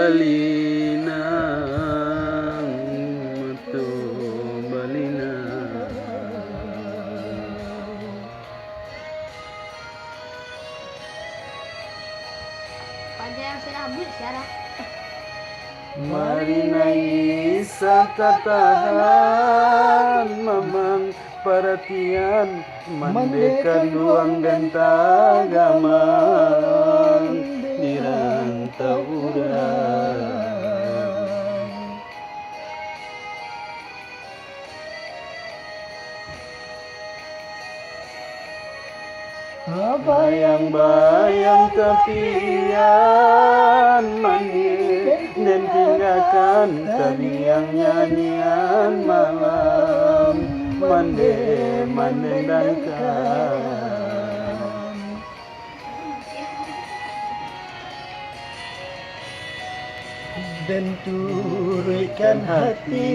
balina metu balina Panjang sudah habis sekarang. Marina isa tatahan mamang perhatian mandekan duang dan tagaman di rantau urang. Bayang-bayang tepian mandi dan tinggalkan terngiang-nyanyian malam mendendangkan dan turunkan hati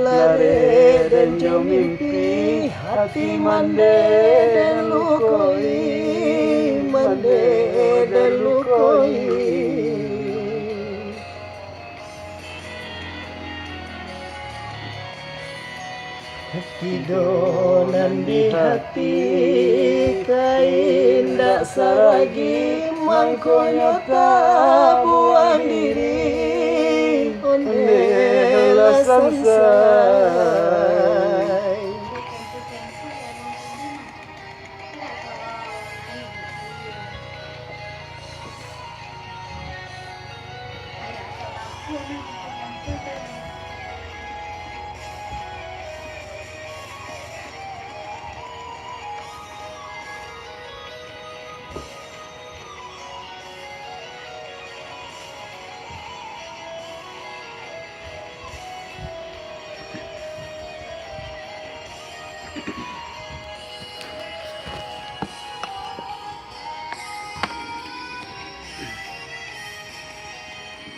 lare dan jo mimpi hati mande dan lukoi mande dan lukoi tidonan di hati kain dak saragi mangkonya tak buang diri ondela samsai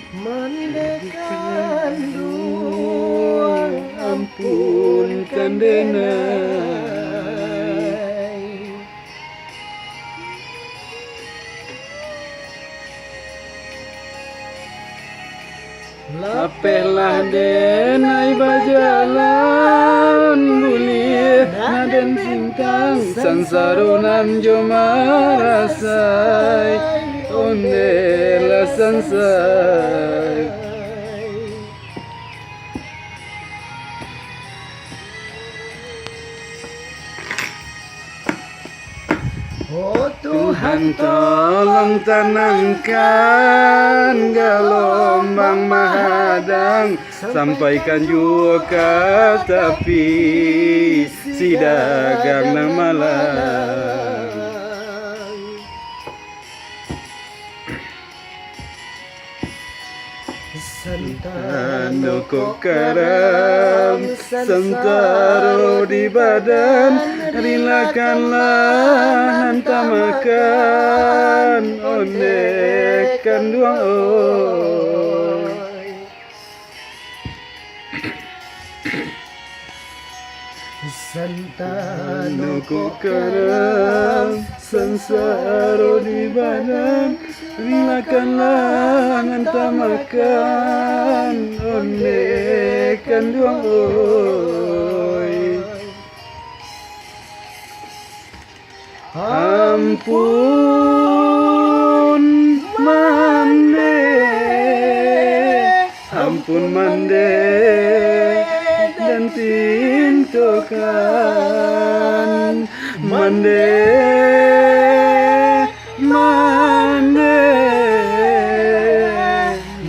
mandekan duang ampunkan denai lapehlah denai bajalan bulir naden sintang sansarunan jo marasai ondela sansai oh Tuhan tolong tenangkan gelombang menghadang sampaikan juga ke tepi si dagang nang malang Santano kok karam santaro di badan rilakanlah nanta makan onekan duang oi Santano kok karam sansaro di badan rilakanlah nanta makan onekan duang oi ampun mande dan tintokan mande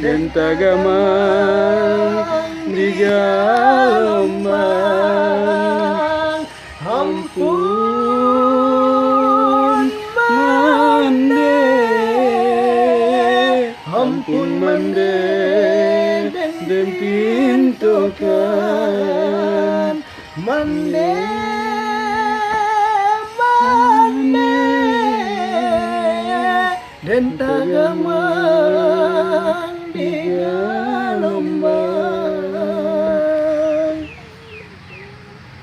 dan tagamang di gelombang ampun mande dan pintokan mande dan tagamang